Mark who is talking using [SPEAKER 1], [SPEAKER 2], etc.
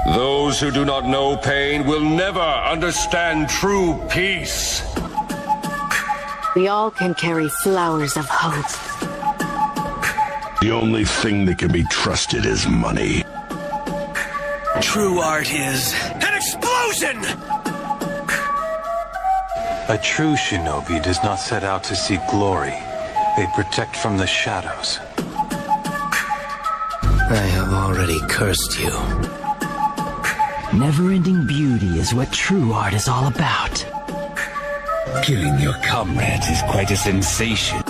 [SPEAKER 1] Those who do not know pain will never understand true peace.
[SPEAKER 2] We all can carry flowers of hope.
[SPEAKER 3] The only thing that can be trusted is money.
[SPEAKER 4] True art is an explosion!
[SPEAKER 5] A true shinobi does not set out to seek glory. They protect from the shadows.
[SPEAKER 4] I have already cursed you.
[SPEAKER 6] Never-ending beauty is what true art is all about.
[SPEAKER 7] Killing your comrades is quite a sensation.